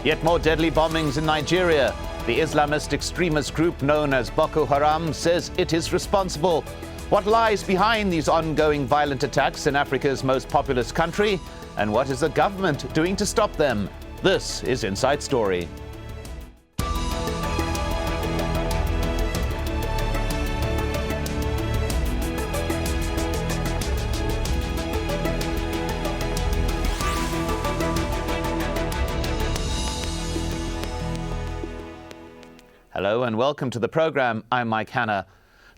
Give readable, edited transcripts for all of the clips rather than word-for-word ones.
Yet more deadly bombings in Nigeria. The Islamist extremist group known as Boko Haram says it is responsible. What lies behind these ongoing violent attacks in Africa's most populous country? And what is the government doing to stop them? This is Inside Story. Hello and welcome to the program. I'm Mike Hanna.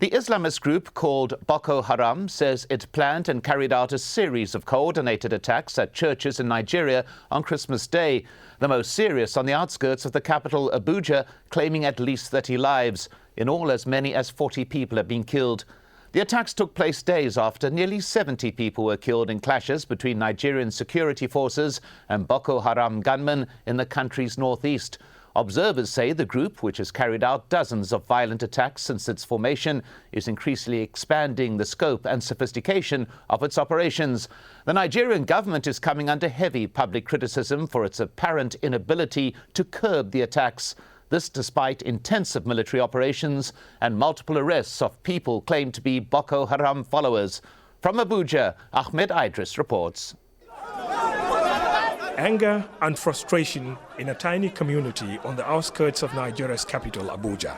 The Islamist group called Boko Haram says it planned and carried out a series of coordinated attacks at churches in Nigeria on Christmas Day, the most serious on the outskirts of the capital Abuja, claiming at least 30 lives. In all, as many as 40 people have been killed. The attacks took place days after nearly 70 people were killed in clashes between Nigerian security forces and Boko Haram gunmen in the country's northeast. Observers say the group, which has carried out dozens of violent attacks since its formation, is increasingly expanding the scope and sophistication of its operations. The Nigerian government is coming under heavy public criticism for its apparent inability to curb the attacks. This despite intensive military operations and multiple arrests of people claimed to be Boko Haram followers. From Abuja, Ahmed Idris reports. Anger and frustration in a tiny community on the outskirts of Nigeria's capital, Abuja.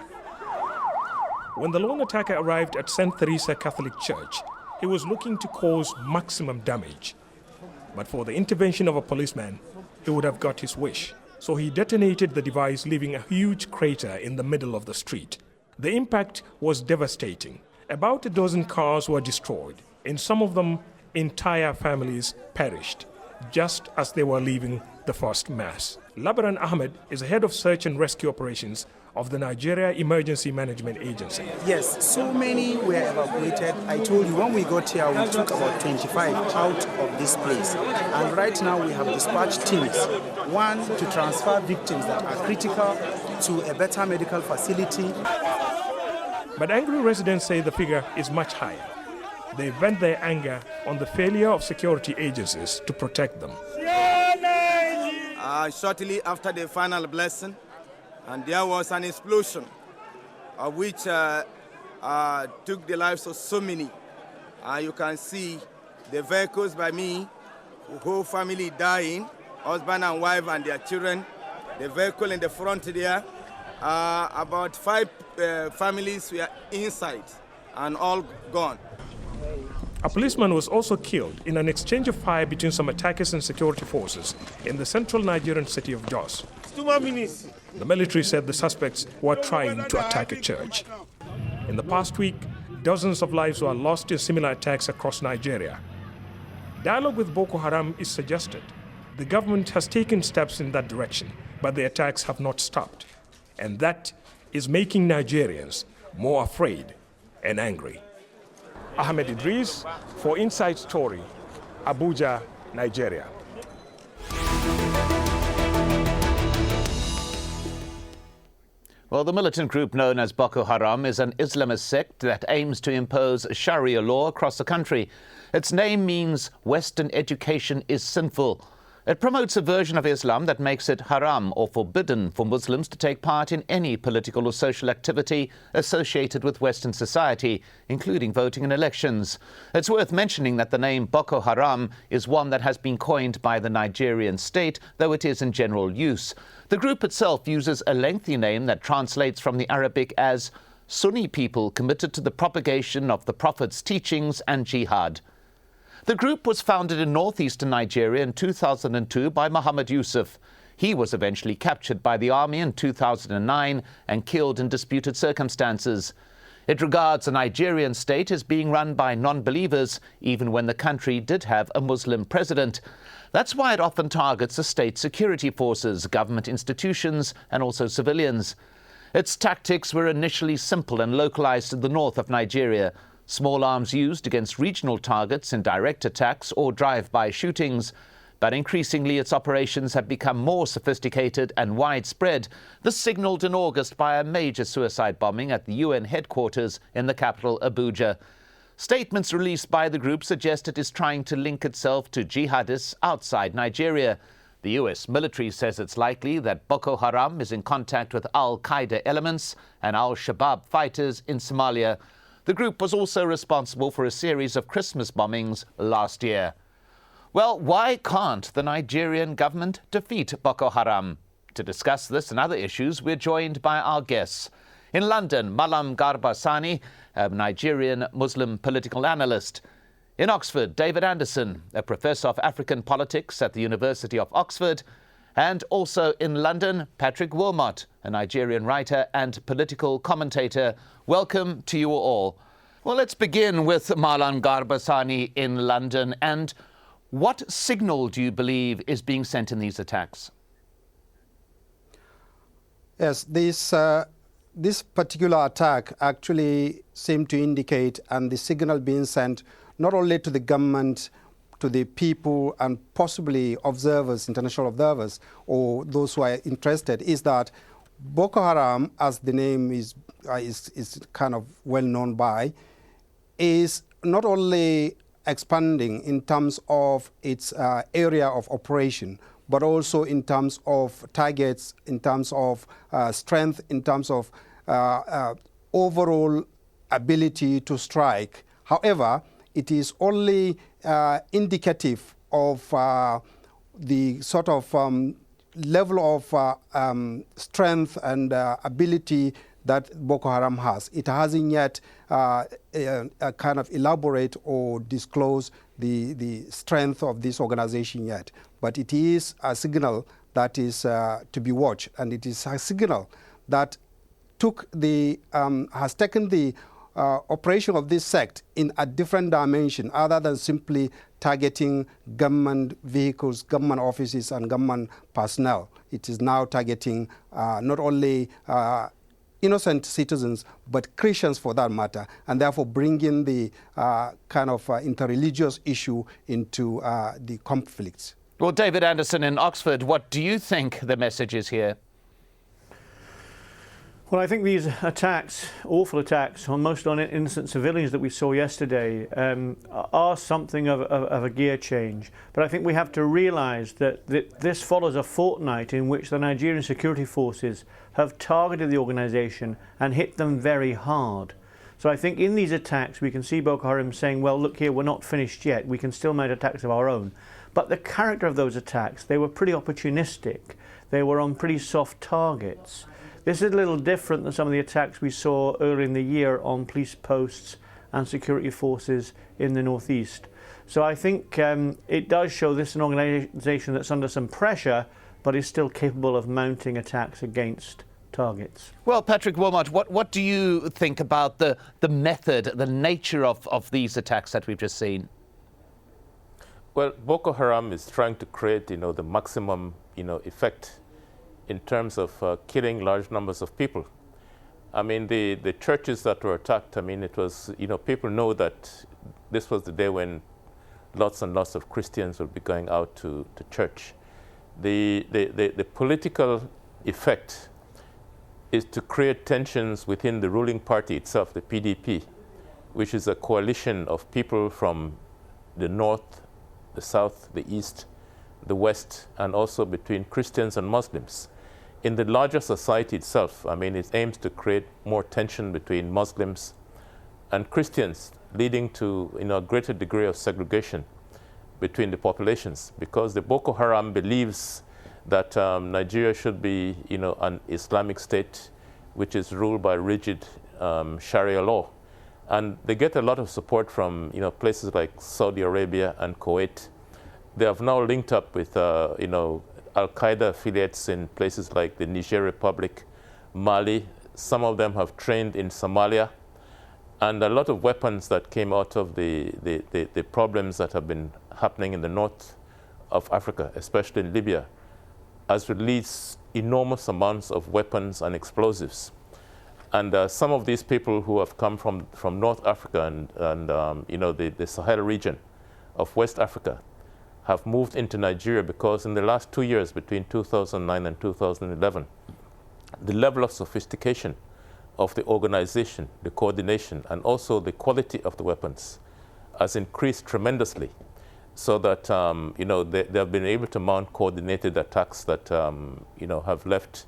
When the lone attacker arrived at St. Teresa Catholic Church, he was looking to cause maximum damage. But for the intervention of a policeman, he would have got his wish. So he detonated the device, leaving a huge crater in the middle of the street. The impact was devastating. About a dozen cars were destroyed. In some of them, entire families perished, just as they were leaving the first mass. Labaran Ahmed is the head of search and rescue operations of the Nigeria Emergency Management Agency. Yes, so many were evacuated. I told you when we got here, we took about 25 out of this place. And right now we have dispatched teams. One, to transfer victims that are critical to a better medical facility. But angry residents say the figure is much higher. They vent their anger on the failure of security agencies to protect them. Shortly after the final blessing, and there was an explosion, which took the lives of so many. You can see the vehicles by me, the whole family dying, husband and wife and their children. The vehicle in the front there, about 5 families were inside and all gone. A policeman was also killed in an exchange of fire between some attackers and security forces in the central Nigerian city of Jos. The military said the suspects were trying to attack a church. In the past week, dozens of lives were lost in similar attacks across Nigeria. Dialogue with Boko Haram is suggested. The government has taken steps in that direction, but the attacks have not stopped. And that is making Nigerians more afraid and angry. Ahmed Idris for Inside Story, Abuja, Nigeria. Well, the militant group known as Boko Haram is an Islamist sect that aims to impose Sharia law across the country. Its name means Western education is sinful. It promotes a version of Islam that makes it haram or forbidden for Muslims to take part in any political or social activity associated with Western society, including voting in elections. It's worth mentioning that the name Boko Haram is one that has been coined by the Nigerian state, though it is in general use. The group itself uses a lengthy name that translates from the Arabic as Sunni people committed to the propagation of the Prophet's teachings and jihad. The group was founded in northeastern Nigeria in 2002 by Muhammad Yusuf. He was eventually captured by the army in 2009 and killed in disputed circumstances. It regards the Nigerian state as being run by non-believers, even when the country did have a Muslim president. That's why it often targets the state security forces, government institutions, and also civilians. Its tactics were initially simple and localized to the north of Nigeria. Small arms used against regional targets in direct attacks or drive-by shootings. But increasingly its operations have become more sophisticated and widespread. This signalled in August by a major suicide bombing at the UN headquarters in the capital, Abuja. Statements released by the group suggest it is trying to link itself to jihadists outside Nigeria. The US military says it's likely that Boko Haram is in contact with al-Qaeda elements and al-Shabaab fighters in Somalia. The group was also responsible for a series of Christmas bombings last year. Well, why can't the Nigerian government defeat Boko Haram? To discuss this and other issues, we're joined by our guests. In London, Malam Garba Sani, a Nigerian Muslim political analyst. In Oxford, David Anderson, a professor of African politics at the University of Oxford. And also in London, Patrick Wilmot, a Nigerian writer and political commentator. Welcome to you all. Well, let's begin with Malam Garba Sani in London. And what signal do you believe is being sent in these attacks? Yes, this particular attack actually seemed to indicate, and the signal being sent not only to the government, to the people, and possibly observers, international observers, or those who are interested, is that Boko Haram, as the name is kind of well known by, is not only expanding in terms of its area of operation, but also in terms of targets, in terms of strength, in terms of overall ability to strike. However, it is only indicative of the sort of level of strength and ability that Boko Haram has. It hasn't yet kind of elaborate or disclose the strength of this organization yet. But it is a signal that is to be watched, and it is a signal that has taken the operation of this sect in a different dimension other than simply targeting government vehicles, government offices, and government personnel. It is now targeting not only innocent citizens, but Christians for that matter, and therefore bringing the kind of interreligious issue into the conflicts. Well, David Anderson in Oxford, what do you think the message is here? Well, I think these attacks, awful attacks, mostly on innocent civilians that we saw yesterday, are something of a gear change. But I think we have to realise that this follows a fortnight in which the Nigerian security forces have targeted the organisation and hit them very hard. So I think in these attacks we can see Boko Haram saying, well, look here, we're not finished yet, we can still mount attacks of our own. But the character of those attacks, they were pretty opportunistic. They were on pretty soft targets. This is a little different than some of the attacks we saw earlier in the year on police posts and security forces in the northeast. So I think it does show this is an organisation that's under some pressure, but is still capable of mounting attacks against targets. Well, Patrick Wilmot, what do you think about the method, the nature of these attacks that we've just seen? Well, Boko Haram is trying to create, the maximum, effect in terms of killing large numbers of people. I mean, the churches that were attacked, I mean, it was, people know that this was the day when lots and lots of Christians would be going out to church. The political effect is to create tensions within the ruling party itself, the PDP, which is a coalition of people from the north, the south, the east, the west, and also between Christians and Muslims. In the larger society itself, I mean, it aims to create more tension between Muslims and Christians, leading to a greater degree of segregation between the populations, because the Boko Haram believes that Nigeria should be, an Islamic state which is ruled by rigid Sharia law. And they get a lot of support from, places like Saudi Arabia and Kuwait. They have now linked up with, Al-Qaeda affiliates in places like the Niger Republic, Mali. Some of them have trained in Somalia. And a lot of weapons that came out of the problems that have been happening in the north of Africa, especially in Libya, has released enormous amounts of weapons and explosives. And some of these people who have come from North Africa and the Sahel region of West Africa have moved into Nigeria because in the last 2 years, between 2009 and 2011, the level of sophistication of the organization, the coordination, and also the quality of the weapons has increased tremendously. so that they have been able to mount coordinated attacks that have left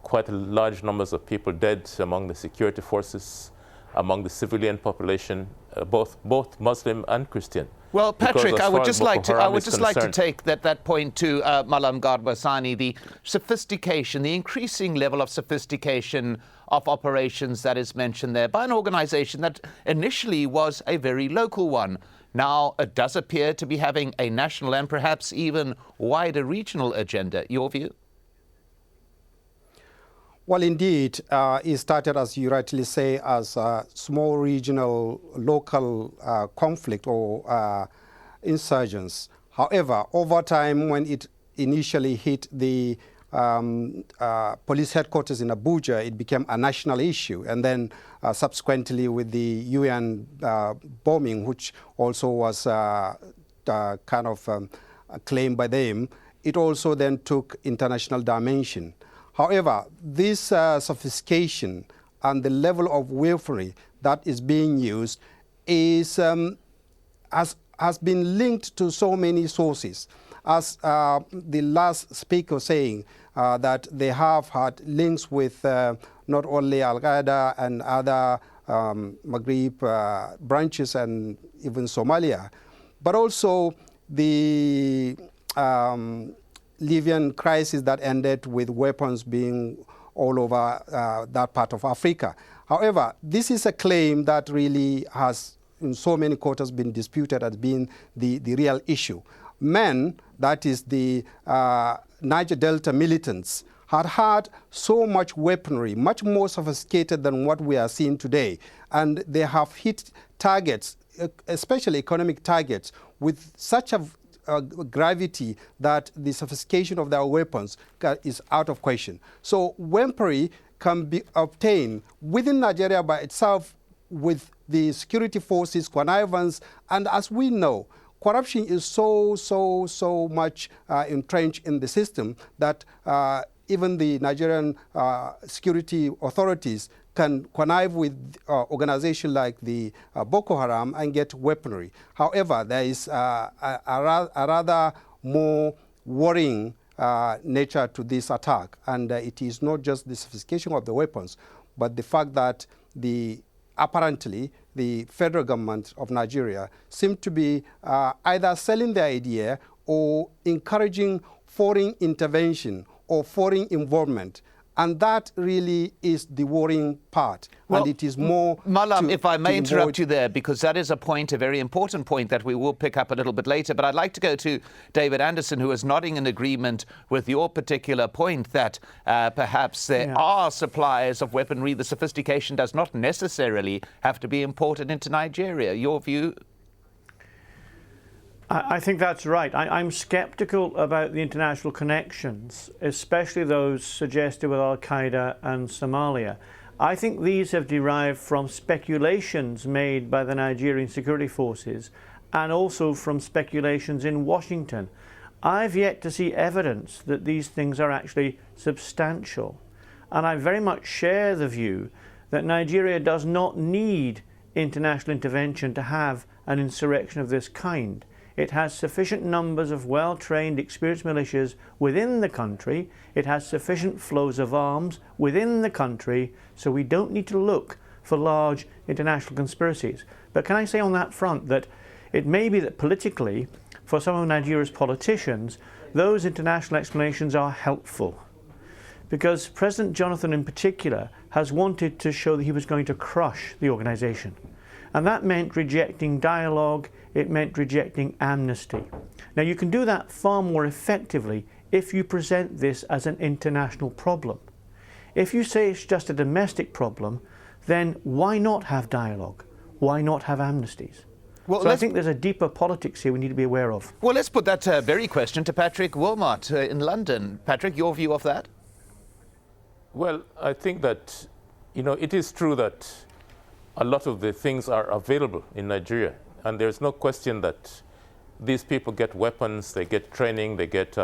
quite large numbers of people dead among the security forces, among the civilian population, both Muslim and Christian. Well, Patrick, I would just like to take that point to Malam Garba Sani, the sophistication, the increasing level of sophistication of operations that is mentioned there by an organization that initially was a very local one. Now it does appear to be having a national and perhaps even wider regional agenda. Your view? Well, indeed, it started, as you rightly say, as a small regional, local conflict or insurgents. However, over time, when it initially hit the police headquarters in Abuja, it became a national issue. And then subsequently with the UN bombing, which also was kind of claimed by them, it also then took international dimension. However, this sophistication and the level of weaponry that is being used is, has been linked to so many sources. As the last speaker was saying, that they have had links with not only Al-Qaeda and other Maghreb branches and even Somalia, but also the Libyan crisis that ended with weapons being all over that part of Africa. However, this is a claim that really has, in so many quarters, been disputed as being the real issue. Men, that is the Niger Delta militants, had so much weaponry, much more sophisticated than what we are seeing today. And they have hit targets, especially economic targets, with such a gravity that the sophistication of their weapons is out of question. So weaponry can be obtained within Nigeria by itself with the security forces, connivance, and as we know, corruption is so much entrenched in the system that even the Nigerian security authorities can connive with organizations like the Boko Haram and get weaponry. However, there is a rather more worrying nature to this attack, and it is not just the sophistication of the weapons, but the fact that apparently the federal government of Nigeria seem to be either selling the idea or encouraging foreign intervention or foreign involvement. And that really is the worrying part. Well, and it is more... Malam, if I may interrupt you there, because that is a very important point that we will pick up a little bit later. But I'd like to go to David Anderson, who is nodding in agreement with your particular point that perhaps there are suppliers of weaponry. The sophistication does not necessarily have to be imported into Nigeria. Your view? I think that's right. I'm skeptical about the international connections, especially those suggested with Al-Qaeda and Somalia. I think these have derived from speculations made by the Nigerian security forces and also from speculations in Washington. I've yet to see evidence that these things are actually substantial. And I very much share the view that Nigeria does not need international intervention to have an insurrection of this kind. It has sufficient numbers of well-trained, experienced militias within the country. It has sufficient flows of arms within the country, so we don't need to look for large international conspiracies. But can I say on that front that it may be that politically, for some of Nigeria's politicians, those international explanations are helpful. Because President Jonathan in particular has wanted to show that he was going to crush the organization. And that meant rejecting dialogue, it meant rejecting amnesty. Now you can do that far more effectively if you present this as an international problem. If you say it's just a domestic problem, then why not have dialogue? Why not have amnesties? Well, so I think there's a deeper politics here we need to be aware of. Well, let's put that very question to Patrick Wilmot in London. Patrick, your view of that? Well, I think that, it is true that a lot of the things are available in Nigeria. And there's no question that these people get weapons, they get training, they get,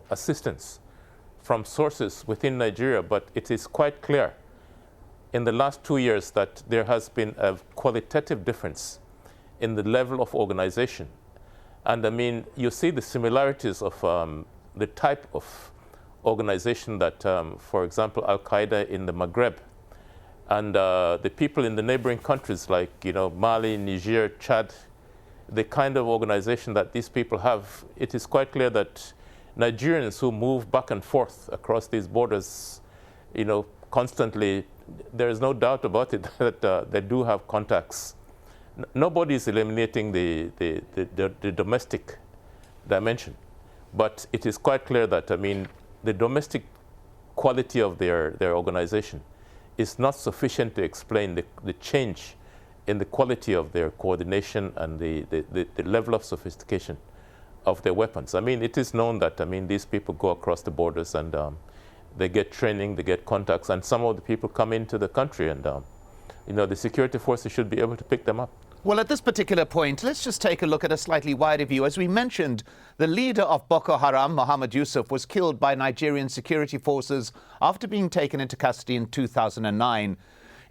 assistance from sources within Nigeria. But it is quite clear in the last 2 years that there has been a qualitative difference in the level of organization. And I mean, you see the similarities of the type of organization that, for example, Al-Qaeda in the Maghreb and the people in the neighboring countries like, Mali, Niger, Chad, the kind of organization that these people have. It is quite clear that Nigerians who move back and forth across these borders, constantly, there is no doubt about it that they do have contacts. Nobody is eliminating the domestic dimension, but it is quite clear that, the domestic quality of their organization is not sufficient to explain the change in the quality of their coordination and the level of sophistication of their weapons. It is known that, these people go across the borders and they get training, they get contacts, and some of the people come into the country and, the security forces should be able to pick them up. Well, at this particular point, let's just take a look at a slightly wider view. As we mentioned, the leader of Boko Haram, Mohammed Yusuf, was killed by Nigerian security forces after being taken into custody in 2009.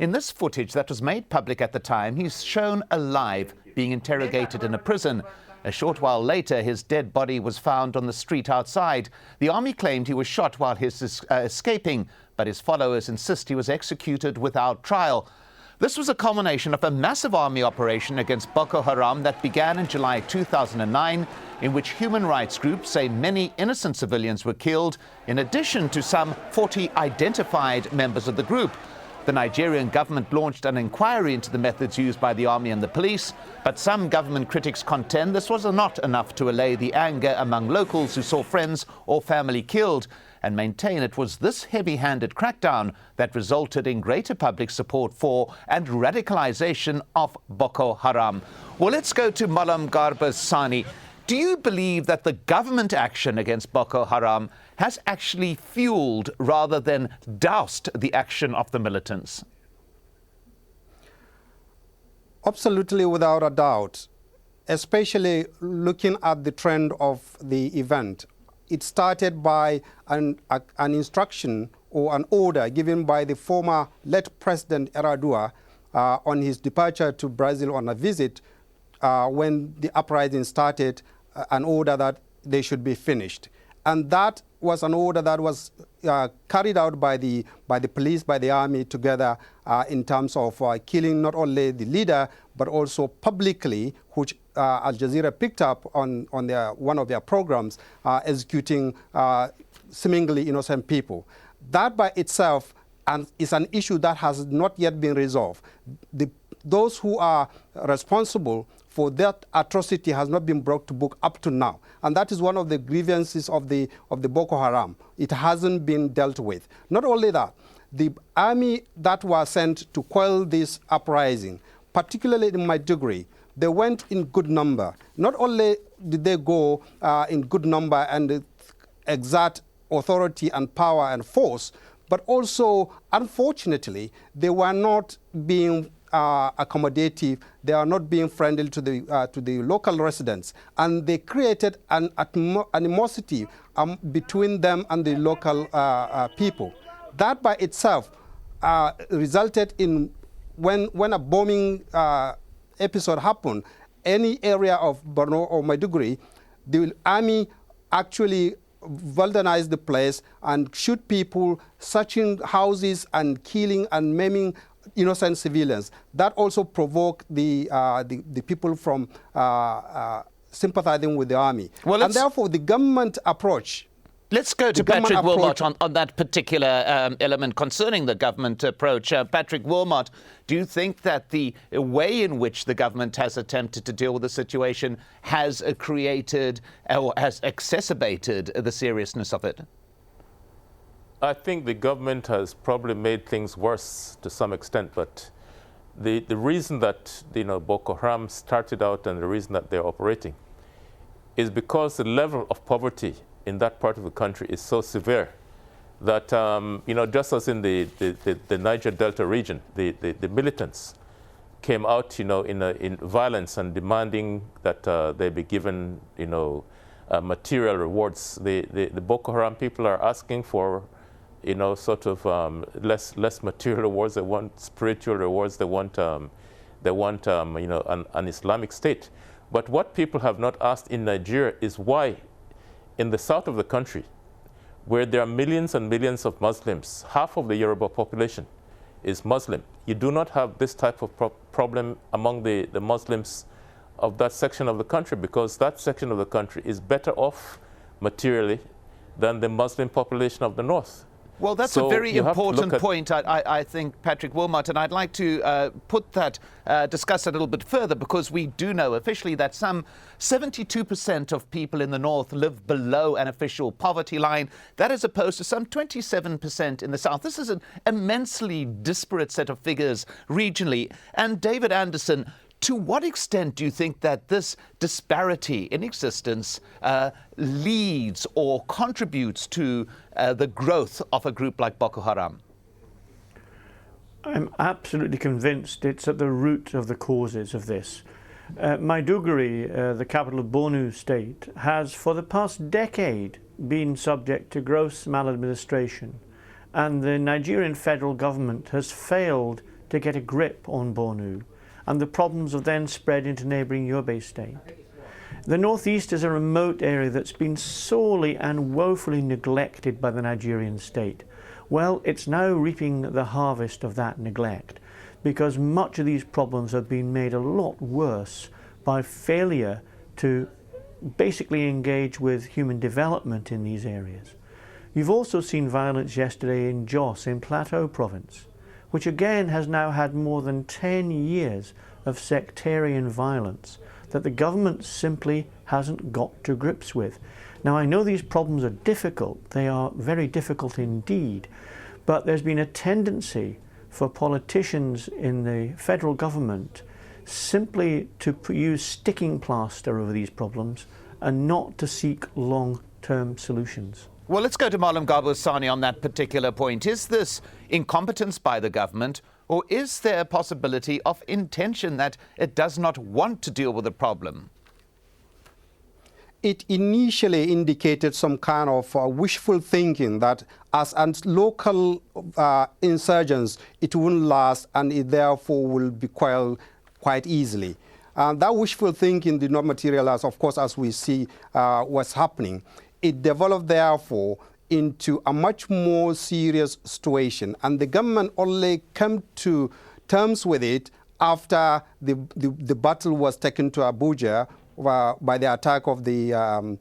In this footage that was made public at the time, he's shown alive, being interrogated in a prison. A short while later, his dead body was found on the street outside. The army claimed he was shot while he was escaping, but his followers insist he was executed without trial. This was a culmination of a massive army operation against Boko Haram that began in July 2009, in which human rights groups say many innocent civilians were killed, in addition to some 40 identified members of the group. The Nigerian government launched an inquiry into the methods used by the army and the police, but some government critics contend this was not enough to allay the anger among locals who saw friends or family killed, and maintain it was this heavy-handed crackdown that resulted in greater public support for and radicalization of Boko Haram. Well, let's go to Malam Garba Sani. Do you believe that the government action against Boko Haram has actually fueled rather than doused the action of the militants? Absolutely, without a doubt, especially looking at the trend of the event. It started by an instruction or an order given by the former late President Yar'Adua on his departure to Brazil on a visit when the uprising started, an order that they should be finished. And that was an order that was carried out by the police, by the army together in terms of killing not only the leader, but also publicly, which Al Jazeera picked up on one of their programs, executing seemingly innocent people. That by itself is an issue that has not yet been resolved. Those who are responsible for that atrocity has not been brought to book up to now. And that is one of the grievances of the Boko Haram. It hasn't been dealt with. Not only that, the army that was sent to quell this uprising, particularly in Maiduguri, they went in good number. Not only did they go in good number and exert authority and power and force, but also, unfortunately, they were not being accommodative. They are not being friendly to the local residents, and they created an animosity between them and the local people. That by itself resulted in when a bombing episode happened, any area of Borno or Maiduguri, the army actually vandalized the place and shoot people, searching houses and killing and maiming innocent civilians. That also provoked the people from sympathizing with the army. Well, and therefore, the government approach. Let's go to Patrick Wilmot on that particular element concerning the government approach. Patrick Wilmot, do you think that the way in which the government has attempted to deal with the situation has created or has exacerbated the seriousness of it? I think the government has probably made things worse to some extent, but the reason that Boko Haram started out and the reason that they're operating is because the level of poverty in that part of the country is so severe that, just as in the Niger Delta region, the militants came out, in violence and demanding that they be given, material rewards. The Boko Haram people are asking for, less material rewards. They want spiritual rewards. They want They want an Islamic state. But what people have not asked in Nigeria is why in the south of the country, where there are millions and millions of Muslims, half of the Yoruba population is Muslim, you do not have this type of problem among the Muslims of that section of the country, because that section of the country is better off materially than the Muslim population of the north. Well, that's So a very you have to important look at- point, I think, Patrick Wilmot, and I'd like to discuss it a little bit further, because we do know officially that some 72% of people in the north live below an official poverty line. That is opposed to some 27% in the south. This is an immensely disparate set of figures regionally. And David Anderson, to what extent do you think that this disparity in existence leads or contributes to the growth of a group like Boko Haram? I'm absolutely convinced it's at the root of the causes of this. Maiduguri, the capital of Borno state, has for the past decade been subject to gross maladministration, and the Nigerian federal government has failed to get a grip on Borno, and the problems have then spread into neighbouring Yobe state. The northeast is a remote area that's been sorely and woefully neglected by the Nigerian state. Well, it's now reaping the harvest of that neglect, because much of these problems have been made a lot worse by failure to basically engage with human development in these areas. You've also seen violence yesterday in Jos in Plateau province, which again has now had more than 10 years of sectarian violence that the government simply hasn't got to grips with. Now, I know these problems are difficult, they are very difficult indeed, but there's been a tendency for politicians in the federal government simply to use sticking plaster over these problems and not to seek long-term solutions. Well, let's go to Malam Garba Sani on that particular point. Is this incompetence by the government, or is there a possibility of intention that it does not want to deal with the problem? It initially indicated some kind of wishful thinking that as local insurgents, it wouldn't last and it therefore will be quelled quite easily. That wishful thinking did not materialize, of course, as we see what's happening. It developed, therefore, into a much more serious situation, and the government only came to terms with it after the battle was taken to Abuja by the attack of the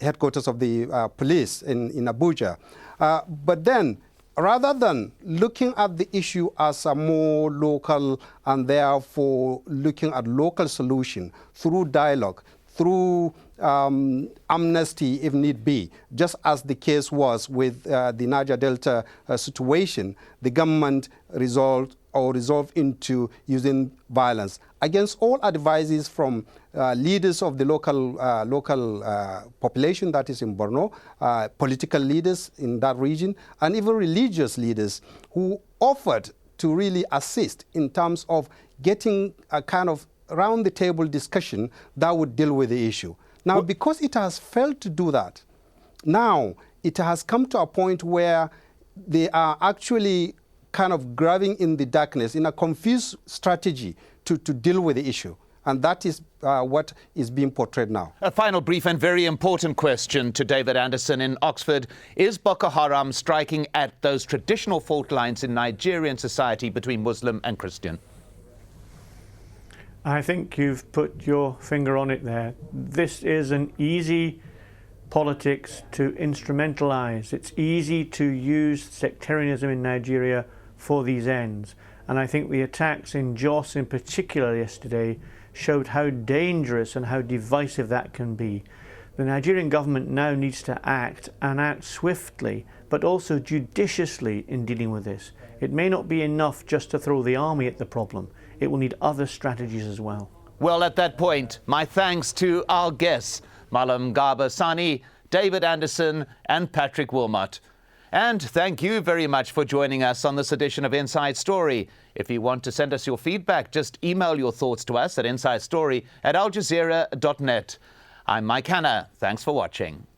headquarters of the police in Abuja. But then, rather than looking at the issue as a more local and therefore looking at local solution through dialogue, through amnesty if need be, just as the case was with the Niger Delta situation, the government resolved into using violence against all advices from leaders of the local population that is in Borno, political leaders in that region, and even religious leaders who offered to really assist in terms of getting a kind of round-the-table discussion that would deal with the issue. Now, because it has failed to do that, now it has come to a point where they are actually kind of grabbing in the darkness in a confused strategy to deal with the issue. And that is what is being portrayed now. A final brief and very important question to David Anderson in Oxford. Is Boko Haram striking at those traditional fault lines in Nigerian society between Muslim and Christian? I think you've put your finger on it there. This is an easy politics to instrumentalize. It's easy to use sectarianism in Nigeria for these ends. And I think the attacks in Jos in particular yesterday showed how dangerous and how divisive that can be. The Nigerian government now needs to act, and act swiftly, but also judiciously in dealing with this. It may not be enough just to throw the army at the problem. It will need other strategies as well. Well, at that point, my thanks to our guests, Malam Garba Sani, David Anderson, and Patrick Wilmot. And thank you very much for joining us on this edition of Inside Story. If you want to send us your feedback, just email your thoughts to us at insidestory@aljazeera.net. I'm Mike Hanna. Thanks for watching.